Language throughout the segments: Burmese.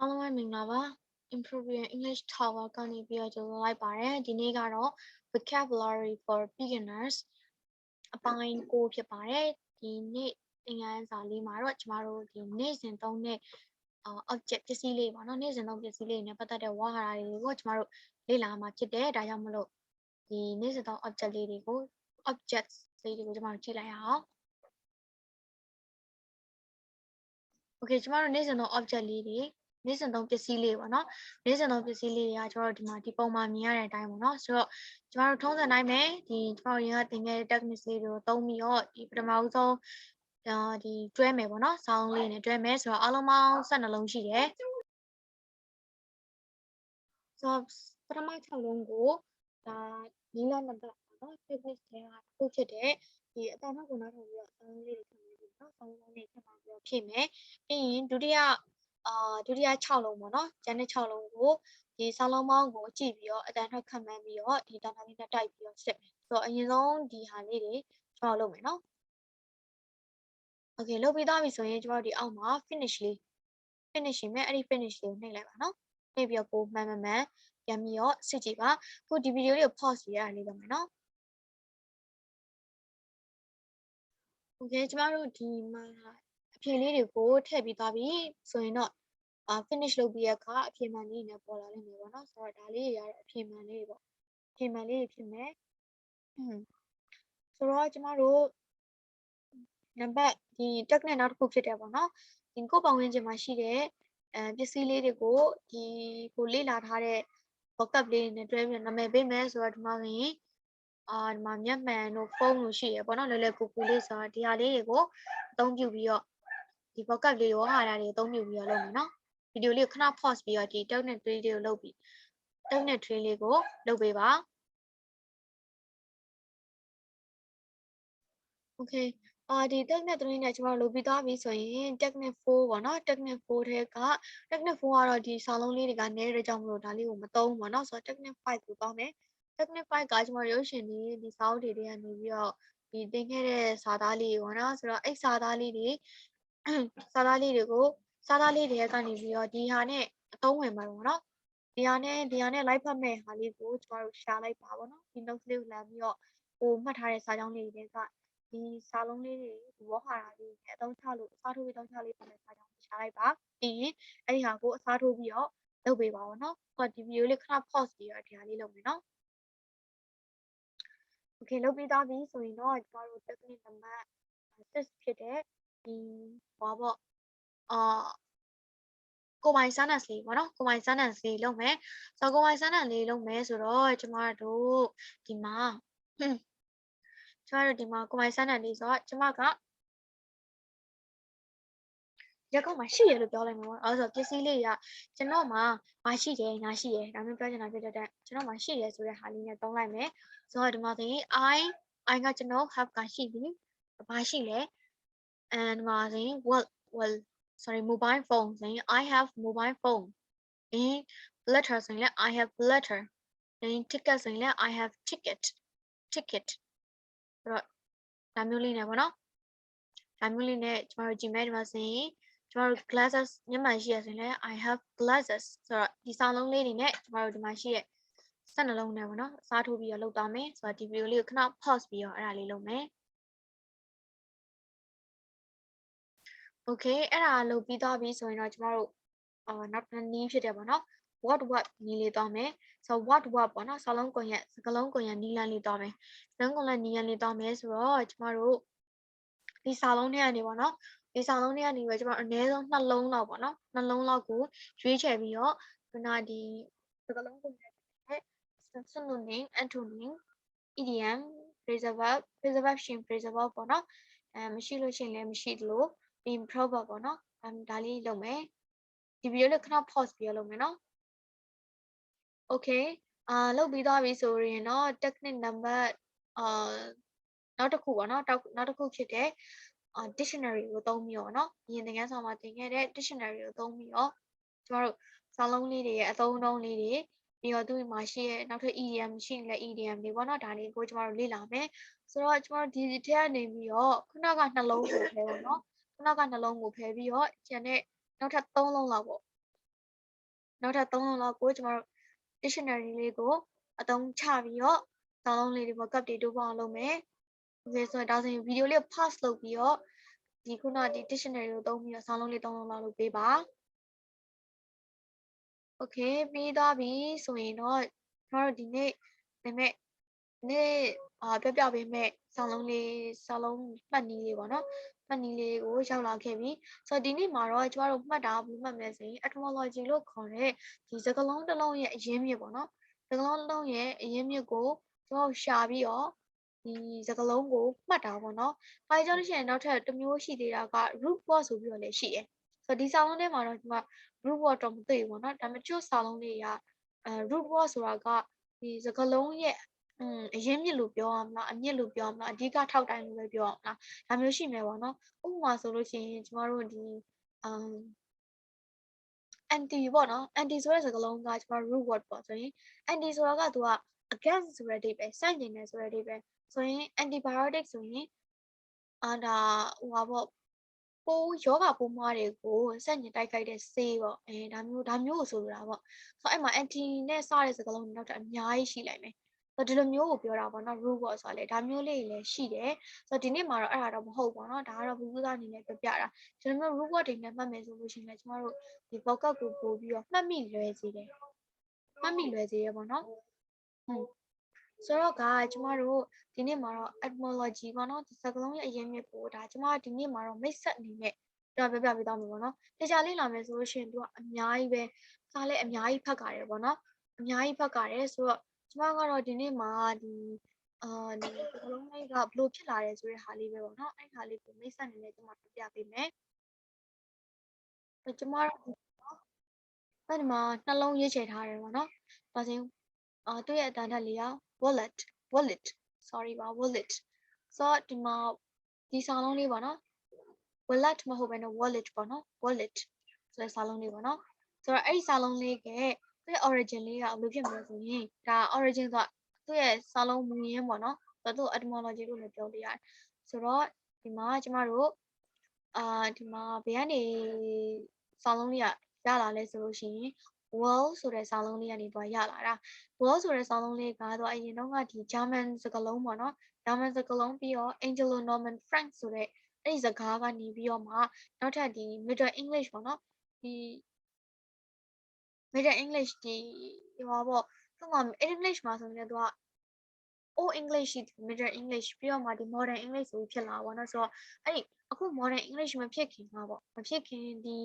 အားလုံးပဲမင်္ဂလာပါ Improve Your English Tower ကနေပြီးတော့ကြိုဆိုလိုက်ပါတယ်ဒီနေ့ကတော့ vocabulary for beginners အပိုင်း9ဖြစ်ပါတယ်ဒီနေ့သင်ခန်းစာလေးမှာတော့ကျမတို့ဒီနေ့စဉ်သုံးတဲ့ object ပစ္စည်းလေးပေါ့နော်နေ့စဉ်သုံးပစ္စည်းလေးနဲ့ပတ်သက်တဲ့ဝါဟာရတွေကိုကျမတို့လေ့လာမှာဖြစ်တယ်ဒါကြောင့်မလို့ဒီနေ့စဉ်သုံး object လေးတွေကို objects လေးတွေကိုကျမတို့ကြည့်လိုက်ရအောင်Okay ကျမတို့နေ့စဉ်သုံး object လေးတွေနေ့စဉ်သုံးပစ္စည်းလေးပေါ့နော်နေ့စဉ်သုံးပစ္စည်းလေးတွေကကျွန်တော်တို့ဒီမှာဒီပုံမှာမြင်ရတဲ့အတိုင်းပေါ့နော်ဆိုတော့ကျမတို့ထုံးစံတိုင်းပဲဒီကျမတို့ရင်းကသင်ခဲ့တဲ့ technique လေးတွေကိုသုံးပြီးတော့ဒီပထမဦးဆုံးဒီတွဲမယ်ပေါ့နော်ဆောင်းလေးနဲ့တွဲမယ်ဆိုတော့အားလုံးပေါင်း12လုံးရှိတယ်ဆိုတော့ပထမ6လုံးကိုဒါနီလာနံပါတ်ပေါ့နော် technique တွေကခုဖြစ်တဲ့ဒီအတန်နောက်ကိုနောက်ထောင်ပြီးတော့ဆောင်းလေးတွေခန့်ပြီးတော့ဆောင်းလုံးလေးခန့်ပြီးတော့ဖြည့်မယ်ပြီးရင်ဒုတိယ6လုံးပေါ့နော်ကျန်တဲ့6လုံးကိုဒီဆောင်းလုံးပေါင်းကိုကြည့်ပြီးတော့အတန်ထွက်ခန့်မှန်းပြီးတော့ဒီတန်ထောင်လေးနဲ့တိုက်ပြီးတော့စစ်မယ်ဆိုတော့အရင်ဆုံးဒီဟာလေးတွေကျွန်တော်လုပ်မယ်နော် Okay လုပ်ပြီးသားပြီဆိုရင်ကျွန်တော်ဒီအောက်မှာ finish မယ်အဲ့ဒီ finish လေးကိုနှိပ်လိုက်ပါနော်နှိပ်ပြီးတော့ကိုမှန်ပြန်ပြီးတော့စစ်ကြည့်ပါခုဒီဗီဒီယိုလေးကို pause ပြီးရလေးလုပ်မယ်နော် Okay ကျမတို့ဒီမှာအဖြေလေးတွေကိုထည့်ပြီးသွားပြီဆိုရင်တော့finish လုပ်ပြီးရအခါအဖြေမှန်လေးနဲ့ပေါ်လာလိမ့်မယ်ပေါ့နော်ဆိုတော့ဒါလေးတွေရတဲ့အဖြေမှန်လေးတွေပေါ့အဖြေမှန်လေးတွေဖြစ်မယ်ဆိုတော့ကျမတို့နံပါတ်ဒီ tag နဲ့နောက်တစ်ခုဖြစ်တယ်ပေါ့နော်ဒီကိုပုံဝင်ခြင်းမှာရှိတဲ့ပစ္စည်းလေးတွေကိုဒီကိုလေ့လာထားတဲ့ vocab လေးနဲ့တွဲပြီးနာမည်ပေးမယ်ဆိုတော့ဒီမှာဆိုရင်ဒီမှာမျက်မှန်တို့ဖုန်းတို့ရှိရပေါ့နော်လွယ်လွယ်ကူကူလေးဆိုတော့ဒီဟာလေးတွေကိုအသုံးပြုပြီးတော့ဒီ vocab လေးကိုဟာတာတွေအသုံးပြုပြီးတော့လုပ်မယ်နော်ဗီဒီယိုလေးကိုခဏ pause ပြီးတော့ဒီ tag နဲ့ tree လေးကိုလုပ်ပြီး tag နဲ့ tree လေးကိုလုပ်ပေးပါ Okay ဒီ technique 3နဲ့ကျွန်တော်လုပ်ပြီးသွားပြီဆိုရင် technique 4ပေါ့နော် technique 4ထဲက technique 4ကတော့ဒီစာလုံးလေးတွေကနည်းတဲ့ကြောင့်မလို့ဒါလေးကိုမသုံးဘူးပေါ့နော်ဆိုတော့ technique 5ကိုတောင်းမယ် technique 5ကကျွန်တော်ရုပ်ရှင်ဒီစာအုပ်တွေကနေပြီးတော့ဒီသင်ခဲ့တဲ့စာသားလေးပေါ့နော်ဆိုတော့အဲ့စာသားလေးတွေကိုစာသားလေးတွေကနေပြီးတော့ဒီဟာနဲ့အသုံးဝင်ပါတော့နော်ဒီဟာနဲ့ live ဖတ်မဲ့ဟာလေးကိုကျွန်တော်တို့ရှာလိုက်ပါပေါ့နော်ဒီ notes လေးကိုလာပြီးတော့ကိုမှတ်ထားတဲ့စာကြောင်းလေးတွေကဒီစာလုံးလေးတွေဒီဝေါ်ဟာတာလေးနဲ့အသုံးချလို့အစားထိုးပြီးသုံးချလေးပုံနဲ့စာကြောင်းရှာလိုက်ပါပြီးရင်အဲ့ဒီဟာကိုအစားထိုးပြီးတော့လုပ်ပေးပါဦးနော်ဟောဒီဗီဒီယိုလေးခဏ pause ပြီးတော့ဒီဟာလေးလုပ်မယ်နော် Okay လုပ်ပြီးသားပြီဆိုရင်တော့ကျမတို့ technique နံပါတ်6ဖြစ်တဲ့ဒီဟောပေါ့ကိုပိုင် sentence လေးပေါ့နော်ကိုပိုင် sentence လေးလုပ်မယ်ဆိုတော့ကိုပိုင် sentence လေးလုပ်မယ်ဆိုတော့ကျမတို့ဒီမှာကိုပိုင် sentence လေးဆိုတော့ကျမကရက်ကောက်မှာရှိရလို့ပြောလိုက်မှာပေါ့အဲ့ဆိုပစ္စည်းလေးကကျွန်တော်မှာမရှိတယ်ငါရှိတယ်ဒါမျိုးပြောချင်တာဖြစ်တဲ့ကျွန်တော်မှာရှိတယ်ဆိုတဲ့ဟာလေးနဲ့သုံးလိုက်မယ်ဆိုတော့ဒီမှာဆိုရင် I ကကျွန်တော် have ကရှိပြီဘာရှိလဲ and ဒီမှာဆိုရင် well sorry mobile phone ဆိုရင် I have mobile phone in letter ဆိုရင်လည်း I have letter in ticket ဆိုရင်လည်း I have ticket ဆိုတော့ဒါမျိုးလေးနဲ့ပေါ့နော်ဒါမျိုးလေးနဲ့ကျမတို့ကြည့်မယ်ဒီမှာဆိုရင်ကျမတို့ glasses မျက်မှန်ရှိရဆိုရင်လည်း I have glasses ဆိုတော့ဒီစာလုံးလေးတွေနဲ့ကျမတို့ဒီမှာရှိတဲ့12လုံးနဲ့ပေါ့နော်အစားထိုးပြီးတော့လုပ်သွားမယ်ဆိုတော့ဒီဗီဒီယိုလေးကိုခဏ pause ပြီးတော့အဲ့ဒါလေးလုပ်မယ် Okay အဲ့ဒါလုပ်ပြီးသွားပြီဆိုရင်တော့ကျမတို့နောက်တစ်နည်းဖြစ်တယ်ပေါ့နော် what နည်းလေးသွားမယ်ဆိုတော့ what ပေါ့နော်စကလုံးကွန်ရက်နည်းလမ်းလေးသွားမယ်စကလုံးကွန်ရက်နည်းလမ်းလေးသွားမယ်ဆိုတော့ကျမတို့ဒီစာလုံးထဲကနေပေါ့နော်ဒီစာလုံးထဲကနေပဲကျမအနည်းဆုံး2လုံးလောက်ပေါ့နော်2လုံးလောက်ကိုရွေးချယ်ပြီးတော့ခုနဒီစကလုံးကွန်ရက်နဲ့ synonym antonym idiom phrasal verb preservation phrasal verb ပေါ့နော်မရှိလို့ရှိရင်လည်းမရှိသလို improper ပေါ့နော်ဒါလေးလုပ်မယ်ဒီဗီဒီယိုလေးခဏ pause ပြီးလုပ်မယ်နော် Okay လုပ်ပြီးသွားပြီဆိုရင်တော့ technique number နောက်တစ်ခုပေါ့နော်နောက်တစ်ခုဖြစ်တဲ့dictionary ကိုသုံးပြီးတော့เนาะအရင်သင်ခန်းစာမှာသင်ခဲ့တဲ့ dictionary ကိုသုံးပြီးတော့ကျမတို့စာလုံးလေးတွေရဲ့အသုံးအနှုန်းလေးတွေပြီးတော့သူ့မှာရှိရဲ့နောက်ထပ် idiom ရှိရင်လည်း idiom တွေပေါ့နော်ဒါလေးကိုကျမတို့လေ့လာမယ်ဆိုတော့ကျမတို့ဒီထဲကနေပြီးတော့ခုနကနှလုံးကိုဖယ်ပေါ့နော်ခုနကနှလုံးကိုဖယ်ပြီးတော့ကျန်တဲ့နောက်ထပ်3လုံးလောက်ပေါ့ နောက်ထပ်3လုံးလောက်ကိုကျမတို့ dictionary လေးကိုအသုံးချပြီးတော့စာလုံးလေးတွေ vocab တွေတိုးပေါင်းလုပ်မယ် okay ဆိုတော့ဒါဆိုရင် video လေးကို pause လုပ်ပြီးတော့ဒီခုနဒီ dictionary ကိုသုံးပြီးတော့စာလုံးလေး3လုံးလောက်လုပ်ပေးပါ okay ပြီးသွားပြီဆိုရင်တော့ကျမတို့ဒီနေ့ပြပေးမယ်စာလုံးမှတ်နည်းလေးပေါ့နော်မှတ်နည်းလေးကိုရောက်လာခဲ့ပြီဆိုတော့ဒီနေ့မှာတော့ကျမတို့မှတ်တာဘယ်လိုမှတ်မလဲဆိုရင် etymology လို့ခေါ်တဲ့ဒီစကားလုံးတစ်လုံးရဲ့အရင်းမြစ်ပေါ့နော်စကားလုံးတစ်လုံးရဲ့အရင်းမြစ်ကိုကျမတို့ရှာပြီးတော့ဒီစကားလုံးကိုမှတ်တာပေါ့နော်။ဘာကြောင့်လဲဆိုရင်နောက်ထပ်တစ်မျိုးရှိသေးတာက root word ဆိုပြီးတော့လည်းရှိတယ်။ဆိုတော့ဒီစာလုံးထဲမှာတော့ဒီမှာ root word တော့မသိဘူးပေါ့နော်။ဒါပေမဲ့ကျို့စာလုံးတွေကroot word ဆိုတာကဒီစကားလုံးရဲ့အရင်းမြစ်လို့ပြောရမလားအမြစ်လို့ပြောရမလားအဓိကထောက်တိုင်းလို့ပဲပြောရမလားဒါမျိုးရှိမယ်ပေါ့နော်။ဥပမာဆိုလို့ရှိရင်ကျမတို့ဒီanti ပေါ့နော် anti ဆိုတဲ့စကားလုံးကကျမ root word ပေါ့ဆိုရင် anti ဆိုတာကသူက against ဆိုတဲ့အဓိပ္ပာယ်ဆန့်ကျင်တယ်ဆိုတဲ့အဓိပ္ပာယ်ဆိုရင် antibiotic ဆိုရင်ဒါဟိုပါပေါ့ယောဂပိုးမွားတွေကိုဆန့်ကျင်တိုက်ခိုက်တဲ့ဆေးပေါ့ဒါမျိုးကိုဆိုလိုတာပေါ့ဆိုတော့အဲ့မှာ anti နဲ့စတဲ့စကားလုံးတွေနောက်ထပ်အများကြီးရှိလိုက်မယ်ဆိုတော့ဒီလိုမျိုးကိုပြောတာပေါ့နော် root word ဆိုတာလေဒါမျိုးလေးလည်းရှိတယ်ဆိုတော့ဒီနေ့မှာတော့အဲ့ဒါတော့မဟုတ်ပါတော့ဒါကတော့ဘူးကူးသားအနေနဲ့ပြပြတာဒီလိုမျိုး root word တွေနဲ့မှတ်မယ်ဆိုလို့ရှိရင်လည်းကျမတို့ဒီ vocab ကိုပို့ပြီးတော့မှတ်မိလွယ်စေတယ်ပေါ့နော်ဆိုတော့ကျမတို့ဒီနေ့မှာတော့ etymology ပေါ့နော်ဒီစကားလုံးရဲ့အရင်းမြစ်ကိုဒါကျမဒီနေ့မှာတော့မိတ်ဆက်အနေနဲ့ပြပေးသွားမယ်ပေါ့နော်တခြားလေးလာမယ်ဆိုလို့ရှိရင်သူကအများကြီးပဲစာလည်းအများကြီးဖတ်ကြတယ်ပေါ့နော်အများကြီးဖတ်ကြတယ်ဆိုတော့ကျမကတော့ဒီနေ့မှာဒီစကားလုံးလေးကဘယ်လိုဖြစ်လာတယ်ဆိုတဲ့ဟာလေးပဲပေါ့နော်အဲ့ဟာလေးကိုမိတ်ဆက်အနေနဲ့ကျမပြပေးမယ်ကျမတို့ဒီမှာနှလုံးရေးချယ်ထားတယ်ပေါ့နော်ဒါဆိုရင်သူ့ရဲ့အတန်ထက်လေးက wallet sorry ပါ wallet ဆိုတော့ဒီမှာဒီစာလုံးလေးပေါ့နော် wallet မဟုတ်ဘဲနဲ့ wallet ပေါ့နော် wallet ဆိုတဲ့စာလုံးလေးပေါ့နော်ဆိုတော့အဲ့ဒီစာလုံးလေးကသူ့ရဲ့ origin လေးကဘယ်လိုဖြစ်မလဲဆိုရင်ဒါ origin ဆိုတာသူ့ရဲ့စာလုံးမူရင်းပေါ့နော်ဆိုတော့သူ့ etymology လို့လည်းပြောလို့ရတယ်ဆိုတော့ဒီမှာကျမတို့ဒီမှာဘယ်ကနေစာလုံးလေးကရလာလဲဆိုလို့ရှိရင် well ဆိုတဲ့စာလုံးလေးကနေရလာတာ well ဆိုတဲ့စာလုံးလေးကသူအရင်တော့ကဒီ German စကားလုံးပေါ့နော် German စကားလုံးပြီးတော့ Anglo Norman French ဆိုတဲ့အဲ့ဒီစကားကနေပြီးတော့မှနောက်ထပ်ဒီ Middle English ပေါ့နော်ဒီ Middle English ဒီဟောပေါ့သူက English မှာဆိုရင်သူက Old English ရှိ Middle English ပြီးတော့မှဒီ Modern English ဆိုပြီးဖြစ်လာပါတော့ဆိုတော့အဲ့ဒီအခု Modern English မဖြစ်ခင်မှာပေါ့မဖြစ်ခင်ဒီ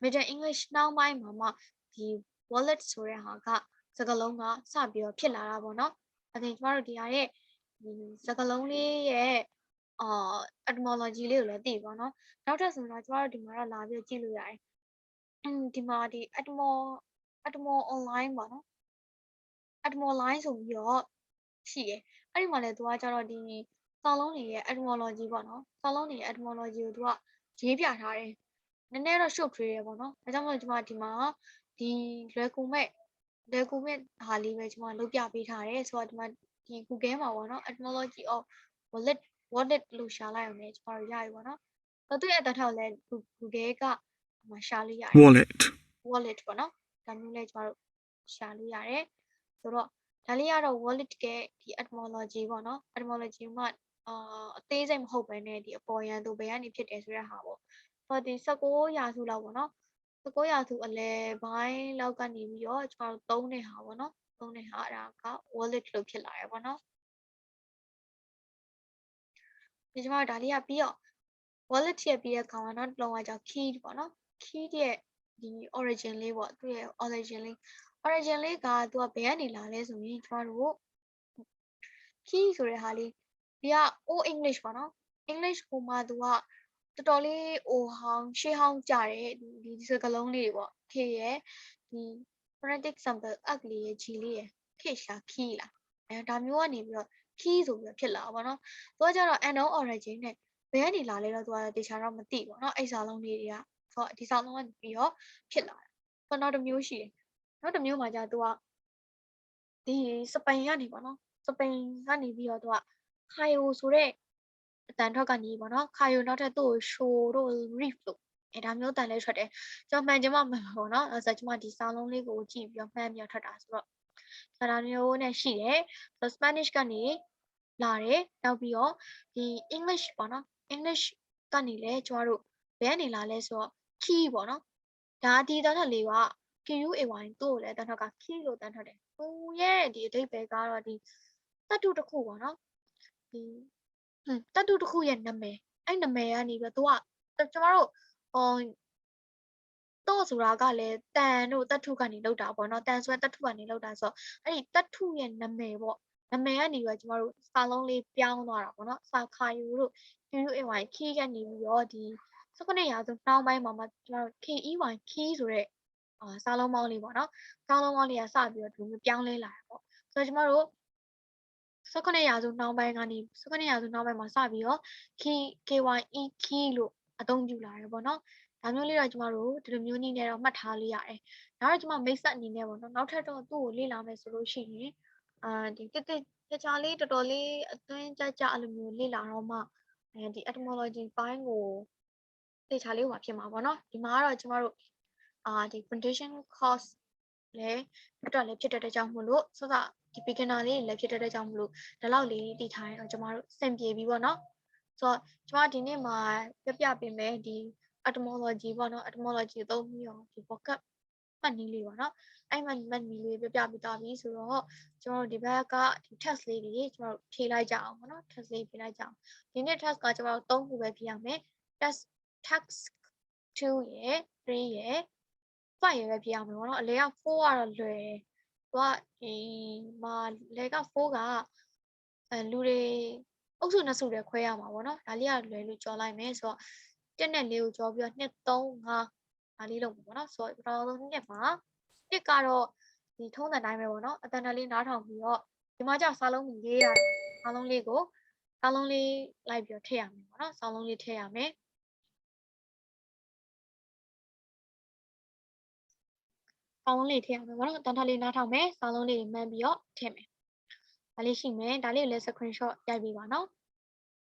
Middle English နောက်ပိုင်းမှာမှဒီ wallet ဆိုတဲ့ဟာကစကားလုံးကစပြီးတော့ဖြစ်လာတာပေါ့နော်အဲ့ဒါကျမတို့ဒီဟာရဲ့ဒီစကားလုံးလေးရဲ့etymology လေးကိုလည်းသိပါနော်နောက်ထပ်ဆိုတော့ကျမတို့ဒီမှာတော့လာပြီးကြည့်လို့ရတယ်ဒီမှာဒီ etymol online ပေါ့နော် etymol online ဆိုပြီးတော့ရှိတယ်အဲ့ဒီမှာလည်းသူကကျတော့ဒီစာလုံးတွေရဲ့ etymology ပေါ့နော်စာလုံးတွေရဲ့ etymology ကိုသူကရေးပြထားတယ်နည်းနည်းတော့ရှုပ်ထွေးရပေါ့နော်ဒါကြောင့်မို့ကျမဒီမှာဒီလွယ်ကူမဲ့ဟာလေးပဲကျမလုပ်ပြပေးထားတယ်ဆိုတော့ဒီမှာဒီ Google မှာပေါ့နော် etymology of wallet လို့ရှာလိုက်အောင်လည်းကျမတို့ရပြီပေါ့နော်ဆိုတော့သူ့ရဲ့အတတ်ထောက်လည်း Google ကရှာလို့ရတယ် wallet ပေါ့နော်ဒါမျိုးလည်းကျမတို့ရှာလို့ရတယ်ဆိုတော့ဒါလေးကတော့ wallet ကဒီ etymology ပေါ့နော် etymology မှာအသေးစိတ်မဟုတ်ဘဲနဲ့ဒီအပေါ်ရန်သူဘယ်ကနေဖြစ်တယ်ဆိုတဲ့ဟာပေါ့ဆိုတော့ဒီ19ရာစုလောက်ပေါ့နော်19ရာစုအလယ်ပိုင်းလောက်ကနေပြီးတော့ကျမတို့သုံးတဲ့ဟာပေါ့နော်သုံးတဲ့ဟာအဲ့ဒါက wallet လို့ဖြစ်လာရပေါ့နော်ဒီကျမတို့ဒါလေးကပြီးတော့ wallet ရဲ့ပြီးတဲ့ခါမှာနောက်တစ်လုံးကကြောင့် key ပေါ့နော် key ရဲ့ဒီ origin လေးပေါ့သူ့ရဲ့ origin လေးကသူကဘယ်ကနေလာလဲဆိုရင်ကျမတို့ key ဆိုတဲ့ဟာလေးဒီက old English ပေါ့နော် English ကိုမှသူကတော်တော်လေးရှေးဟောင်းကြတယ်ဒီစကားလုံးလေးတွေပေါ့ k ရဲ့ဒီ phonetic sample up လေးရဲ့ g လေးရဲ့ k လား key လားဒါမျိုးကနေပြီးတော့ key ဆိုပြီးတော့ဖြစ်လာတာပေါ့နော်သူကကျတော့ unknown origin နဲ့ဘယ်ကနေလာလဲတော့သူကတေချာတော့မသိဘူးเนาะအဲ့စာလုံးလေးတွေကဆိုတော့ဒီစာလုံးကနေပြီးတော့ဖြစ်လာတာဆိုတော့နောက်တစ်မျိုးရှိတယ်နောက်တစ်မျိုးမှာကျသူကဒီစပိန်ကနေပေါ့နော်စပိန်ကနေပြီးတော့သူကခိုင်ယိုဆိုတဲ့အတန်ထွက်ကနေပေါ့နော်ခိုင်ယိုနောက်ထပ်သူ့ကိုရှိုတို့ reef လို့ ဒါမျိုးတန်လေးထွက်တယ်ကျွန်တော်မှန်ချင်မှမှန်ပါပေါ့နော်အဲ့ဒါဆိုကျွန်မဒီစာလုံးလေးကိုကြည့်ပြီးတော့မှန်ပြီးထွက်တာဆိုတော့ဒါမျိုးနဲ့ရှိတယ်ဆို Spanish ကနေလာတယ်နောက်ပြီးတော့ဒီ English ပေါ့နော် English ကနေလဲကျွန်တော်တို့ဘယ်ကနေလာလဲဆိုတော့ key ပေါ့နော်ဒါဒီတန်းထက်လေးက QUAY သူ့ကိုလည်းတန်းထက်က key လို့တန်းထက်တယ်ဟိုရဲ့ဒီအဓိပ္ပာယ်ကတော့ဒီတတ်တုတစ်ခုပေါ့နော်ဒီတတ်တုတစ်ခုရဲ့နာမည်အဲ့နာမည်ကနေပြီးတော့သူကကျွန်တော်တို့တော့ဆိုတာကလည်းတန်တို့တတ်ထုကနေလောက်တာပေါ့နော်တန်ဆိုတဲ့တတ်ထုကနေလောက်တာဆိုတော့အဲ့ဒီတတ်ထုရဲ့နာမည်ပေါ့နာမည်ကနေပြီးတော့ကျမတို့စာလုံးလေးပြောင်းသွားတာပေါ့နော်စာခါယူတို့ QUAY key ကနေပြီးတော့ဒီ19ရာစုနှောင်းပိုင်းမှာကျမတို့ KEY key ဆိုတဲ့စာလုံးပေါင်းလေးပေါ့နော်စာလုံးပေါင်းလေးကစပြီးတော့ဒီလိုပြောင်းလဲလာတာပေါ့ဆိုတော့ကျမတို့19ရာစုနှောင်းပိုင်းကနေ19ရာစုနှောင်းပိုင်းမှာစပြီးတော့ KYE key လို့အသုံးပြုလာတယ်ပေါ့နော်ဒါမျိုးလေးတော့ကျမတို့ဒီလိုမျိုးနည်းနဲ့တော့မှတ်ထားလေးရတယ်။ဒါတော့ကျမမိတ်ဆက်အနေနဲ့ပေါ့နော်နောက်ထပ်တော့သူ့ကိုလေ့လာမယ်ဆိုလို့ရှိရင်ဒီတခြားလေးတော်တော်လေးအတွင်းကြကြအဲ့လိုမျိုးလေ့လာတော့မှဒီ etymology ပိုင်းကိုတခြားလေးဟိုဖြစ်မှာပေါ့နော်ဒီမှာကတော့ကျမတို့ဒီ foundation course လည်းအတွက်လည်းဖြစ်တဲ့ကြောင့်မို့လို့စစဒီ beginner လေးလည်းဖြစ်တဲ့ကြောင့်မို့လို့ဒီလောက်လေးတည်ထားရင်တော့ကျမတို့စင်ပြေပြီပေါ့နော်ဆိုတော့ကျမဒီနေ့မှာပြပေးမယ်ဒီ etymology ပေါ့နော် etymology သုံးပြီးတော့ဒီ vocab မှတ်နည်းလေးပေါ့နော်အဲ့မှတ်နည်းလေးပြပြီးသားပြီဆိုတော့ကျွန်တော်တို့ဒီဘက်ကဒီ test လေးတွေကျွန်တော်တို့ဖြေလိုက်ကြအောင်ပေါ့နော် test လေးဖြေလိုက်ကြအောင်ဒီနေ့ test ကကျွန်တော်တို့3ခုပဲဖြေရမယ် task 2ရယ်3ရယ်5ရယ်ပဲဖြေရမယ်ပေါ့နော်အလဲက4ကတော့လွယ်သူကဒီမှာလဲက4ကလူတွေအုပ်စုနှစ်စုတွေခွဲရမှာပေါ့နော်ဒါလေးကလွယ်လို့ကြော်လိုက်မယ်ဆိုတော့1နဲ့4ကိုကြော်ပြီးတော့2 3 5ဒါလေးလုပ်ပေါ့နော်ဆိုတော့ပထမဆုံး2မှာ1ကတော့ဒီထုံးစံတိုင်းပဲပေါ့နော်အတန်တန်လေးနားထောင်ပြီးတော့ဒီမှာကျစာလုံးကိုရေးရတယ်စာလုံးလေးကိုစာလုံးလေးလိုက်ပြီးတော့ထည့်ရမယ်ပေါ့နော်စာလုံးလေးထည့်ရမယ်စာလုံးလေးထည့်ရမယ်ပေါ့နော်အတန်တန်လေးနားထောင်မယ်စာလုံးလေးမှန်းပြီးတော့ထည့်မယ်ဒါလေးရှိမယ်ဒါလေးကိုလည်း screenshot ရိုက်ပေးပါနော်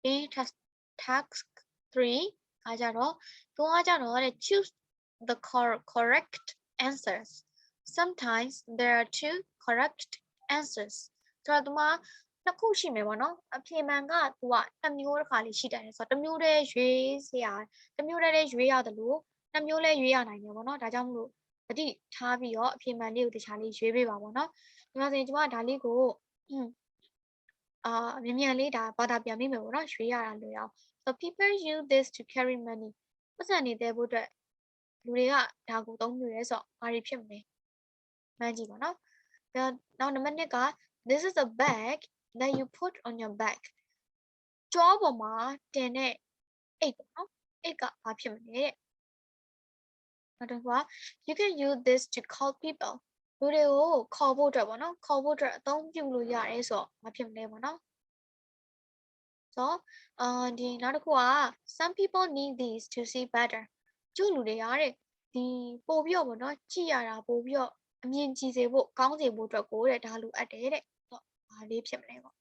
ပြီး task 3ကကြတော့choose the correct answers sometimes there are 2 correct answers ဆိုတော့ဒီမှာနှစ်ခုရှိမယ်ပေါ့နော်အဖြေမှန်ကသူက2မျိုးတစ်ခါလေးရှိတယ်ဆိုတော့တစ်မျိုးတည်းရွေးစရာတစ်မျိုးတည်းရွေးရတယ်လို့2မျိုးလည်းရွေးရနိုင်တယ်ပေါ့နော်ဒါကြောင့်မလို့တတိထားပြီးတော့အဖြေမှန်လေးကိုတခြားလေးရွေးပေးပါပေါ့နော်ဒီမှာဆိုရင်ကျွန်မဒါလေးကိုမြန်လေးဒါဘာသာပြန်မိမယ်ပေါ့နော်ရွေးရတာလွယ်အောင် so people use this to carry money ပတ်စံနေတဲ့ဖို့အတွက်လူတွေကဒါကိုသုံးလို့ရဲဆိုတော့ဘာတွေဖြစ်မလဲမှန်းကြည့်ပါနော်နောက်နံပါတ်1က this is a bag that you put on your back ကြောပေါ်မှာတင်တဲ့အိတ်ပေါ့နော်အိတ်ကဘာဖြစ်မလဲတဲ့နောက်တစ်ခုက you can use this to call people လူတွေကိုခေါ်ဖို့အတွက်ပေါ့နော်ခေါ်ဖို့အတွက်အသုံးပြုလို့ရတယ်ဆိုတော့ဘာဖြစ်မလဲပေါ့နော်ဆိုဒီနောက်တစ်ခုက some people need these to see better ကျလူတွေရတဲ့ဒီပို့ပြီးတော့ပေါ့နော်ကြည့်ရတာပို့ပြီးတော့အမြင်ကြည့်စေဖို့ကောင်းစေဖို့အတွက်ကိုတဲ့ဒါလိုအပ်တယ်တဲ့ဘာလေးဖြစ်မလဲပေါ့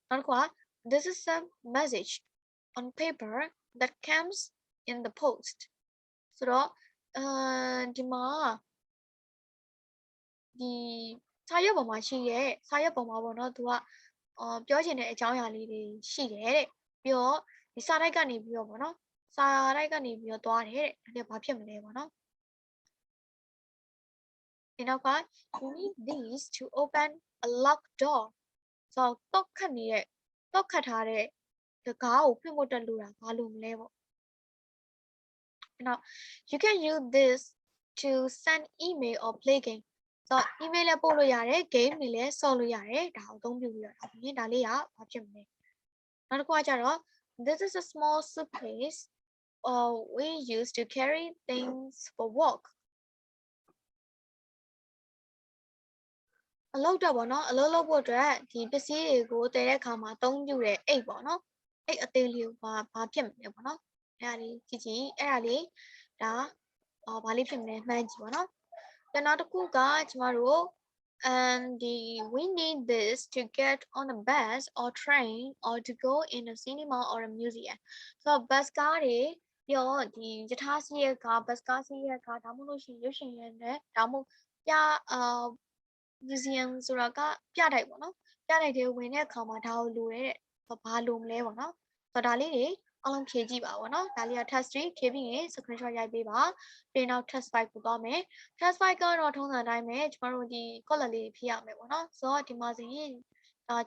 နောက်တစ်ခုက this is some message on paper that comes in the post ဆိုတော့ဒီမှာဒီစာရွက်ပေါ်မှာရှိရဲ့စာရွက်ပေါ်မှာပေါ့နော်သူကပြောချင်တဲ့အကြောင်းအရာလေးတွေရှိတယ်တဲ့ပြီးတော့ဒီစာတိုက်ကနေပြီးတော့ပေါ့နော်စာတိုက်ကနေပြီးတော့သွားတယ်တဲ့ဒါလည်းဘာဖြစ်မလဲပေါ့နော်ဒီနောက်က you need these to open a locked door ဆိုတော့တော့ခတ်နေတဲ့တော့ခတ်ထားတဲ့တကားကိုဖွင့်ဖို့တက်လို့တာဘာလို့မလဲပေါ့နောက် you can use this to send email or play game ဆိုတော့ email လည်းပို့လို့ရတယ် game တွေလည်းဆော့လို့ရတယ်ဒါကိုအသုံးပြုပြီးတော့ဒါပြင်ဒါလေးကဘာဖြစ်မလဲနောက်တစ်ခုကကြတော့ this is a small suitcase we use to carry things for work အလုပ်တော့ပေါ့နော်အလုပ်လုပ်ဖို့အတွက်ဒီပစ္စည်းတွေကိုတည်တဲ့အခါမှာအသုံးပြုတဲ့အိတ်ပေါ့နော်အိတ်အသေးလေးကိုဘာဖြစ်မလဲပေါ့နော်အဲ့ဒါလေးကြည့်အဲ့ဒါလေးဒါဘာလေးဖြစ်မလဲမှန်းကြည့်ပေါ့နော်နောက်တစ်ခုကကျမတို့we need this to get on a bus or train or to go in a cinema or a museum ဆိုတော့ bus ကားတွေ ပြောဒီယထာစီရဲ့ကဘတ်ကားစီရဲ့ကဒါမှမဟုတ်လို့ရှိရင်ရုပ်ရှင်ရဲ့နဲ့ဒါမှမဟုတ်ပြmuseum ဆိုတာကပြတိုက်ပေါ့နော်ပြတိုက်တွေဝင်တဲ့အခါမှာဒါကိုလိုတဲ့ဘာလိုမလဲပေါ့နော်ဆိုတော့ဒါလေးတွေအားလုံးဖြည့်ကြည့်ပါပေါ့နော်ဒါလေးက test 3ဖြည့်ပြီးရင် screenshot ရိုက်ပေးပါပြီးနောက် test 5ကိုသွားမယ် test 5ကတော့ထုံးစံတိုင်းပဲကျမတို့ဒီ color လေးဖြည့်ရမယ်ပေါ့နော်ဆိုတော့ဒီမှာဆိုရင်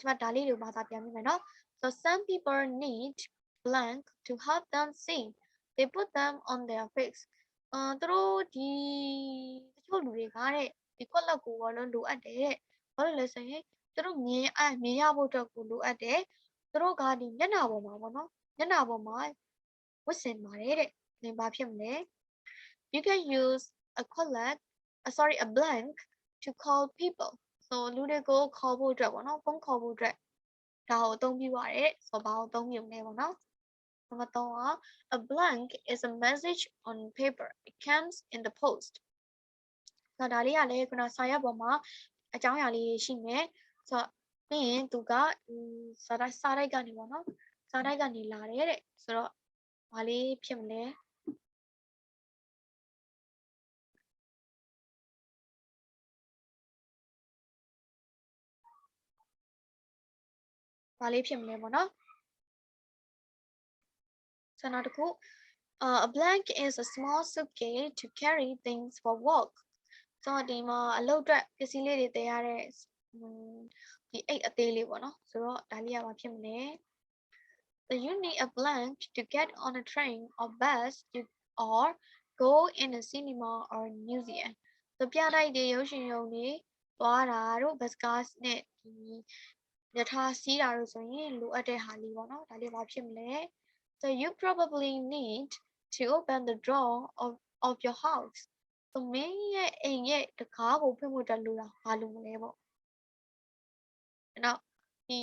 ကျမဒါလေးတွေကိုဘာသာပြန်ပေးမယ်နော် so some people need blank to help them see they put them on their face သူတို့ဒီတချို့လူတွေကတဲ့ဒီ color ကိုဘောလုံးလိုအပ်တယ်တဲ့ဘာလို့လဲဆိုရင်သူတို့မြင်ရဖို့အတွက်ကိုလိုအပ်တယ်သူတို့ကဒီမျက်နှာပေါ်မှာပေါ့နော်မျက်နှာပေါ်မှာဝတ်ဆင်ပါတယ်တဲ့သင်ဘာဖြစ်မလဲ you can use a color a blank to call people so လူတွေကိုခေါ်ဖို့အတွက်ပေါ့နော်ဖုန်းခေါ်ဖို့အတွက်ဒါကိုအသုံးပြုရတယ်ဆိုတော့ဘာကိုအသုံးပြုမလဲပေါ့နော်Number 3 a blank is a message on paper it comes in the post ဆိုတော့ဒါလေးကလည်းခုနစာရွက်ပေါ်မှာအကြောင်းအရာလေးရှိမယ်ဆိုတော့ပြီးရင်သူကစာတိုက်ကနေပေါ့နော်စာတိုက်ကနေလာတယ်တဲ့ဆိုတော့ဘာလေးဖြစ်မလဲဘာလေးဖြစ်မလဲပေါ့နော်ဆိုတော့နောက်တစ်ခု a blank is a small suitcase to carry things for work ဆိုတော့ဒီမှာအလုပ်အတွက်ပစ္စည်းလေးတွေတည်ရတဲ့ဒီအိတ်အသေးလေးပေါ့နော်ဆိုတော့ဒါလေးကဘာဖြစ်မလဲ So you need a blank to get on a train or bus or go in a cinema or a museum ဆိုပြတိုက်တွေရုပ်ရှင်ရုံတွေသွားတာတို့ bus cars နဲ့ဒီယထာစီးတာတို့ဆိုရင်လိုအပ်တဲ့ဟာလေးပေါ့နော်ဒါလေးဘာဖြစ်မလဲ So you probably need to open the door of your house ဆိုမင်းရဲ့အိမ်ရဲ့တကားကိုဖွင့်ဖို့အတွက်လိုတာဘာလိုမလဲပေါ့နောက်ဒီ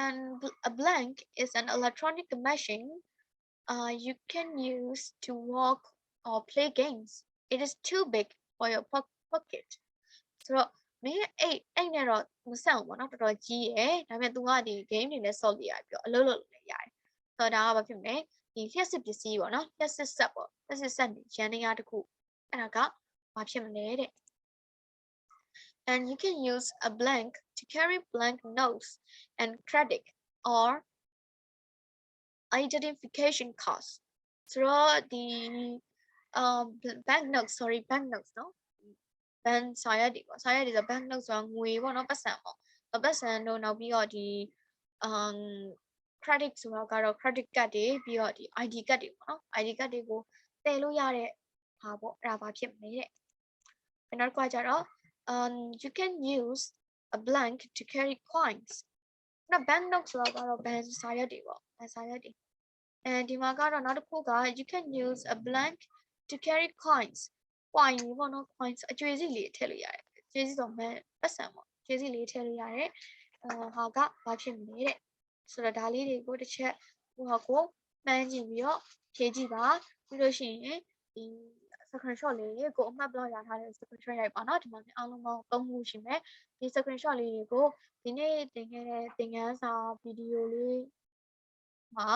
and a blank is an electronic machine you can use to walk or play games it is too big for your pocket ဆိုတော့မင်းအိတ်နဲ့တော့မဆန့်ဘူးပေါ့နော်တော်တော်ကြီးရယ်ဒါပေမဲ့ तू ကဒီ game တွေနဲ့ဆော့လို့ရပြီးတော့အလုပ်လုပ်လို့လည်းရတယ်ဆိုတော့ဒါကဘာဖြစ်မလဲဒီလျှက်စစ်ပစ္စည်းပေါ့နော်လျှက်စစ်ဆက်ပေါ့လျှက်စစ်ဆက်ရန်တရားတစ်ခုအဲ့ဒါကဘာဖြစ်မလဲတဲ့ and you can use a blank to carry blank notes and credit or identification cards ဆိုတော့ဒီ bank notes နော်ဘန်စာရွက်တွေပေါ့စာရွက်တွေဆို bank note ဆိုတာငွေပေါ့နော်ပတ်စံပေါ့ပတ်စံတို့နောက်ပြီးတော့ဒီ credit ဆိုတော့ကတော့ credit card တွေပြီးတော့ဒီ ID card တွေပေါ့နော် ID card တွေကိုတည်လို့ရတဲ့ဟာပေါ့အဲ့ဒါဘာဖြစ်မလဲတဲ့နောက်တစ်ခါကျတော့you can use a blank to carry coins နောက် bank note ဆိုတော့ဘန်စာရွက်တွေပေါ့ဘန်စာရွက်တွေဒီမှာကတော့နောက်တစ်ခုက you can use a blank to carry coins coin ပေါ့နော် coins အကျွေးစီလေးထည့်လို့ရတယ်အကျွေးစီဆိုမှပတ်စံပေါ့အကျွေးစီလေးထည့်လို့ရတယ်ဟာကဘာဖြစ်မလဲတဲ့ဆိုတော့ဒါလေးတွေကိုတစ်ချက်ဟိုဟာကိုမှန်းကြည့်ပြီးတော့ဖြည့်ကြည့်ပါပြီးလို့ရှိရင်ဒီ screenshot လေးကိုအမှတ်ဘလော့ရထားတဲ့ screenshot ရိုက်ပါနော်ဒီမှာအားလုံးပေါင်း3ခုရှိမယ်ဒီ screenshot လေးတွေကိုဒီနေ့တင်ခဲ့တဲ့သင်ခန်းစာဗီဒီယိုလေးမှာ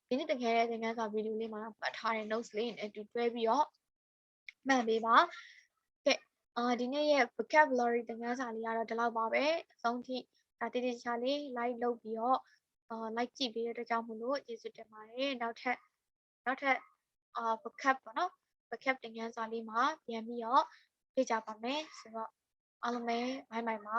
ဒီနေ့တင်ခဲ့တဲ့သင်ခန်းစာဗီဒီယိုလေးမှာပတ်ထားတဲ့ notes လေးနဲ့အတူတွဲပြီးတော့မှတ်ပေးပါကဲဒီနေ့ရဲ့ vocabulary သင်ခန်းစာလေးကတော့ဒီလောက်ပါပဲအဆုံးထိဒါတိတိကျကျလေး like လုပ်ပြီးတော့like ကြည့်ပေးတဲ့အတွက်ကြောင့်မို့လို့ကျေးဇူးတင်ပါတယ်နောက်ထပ်vocab ပေါ့နော် vocab သင်ခန်းစာလေးမှာပြန်ပြီးတော့ကြည့်ကြပါမယ်ဆိုတော့အားလုံးပဲ bye bye ပါ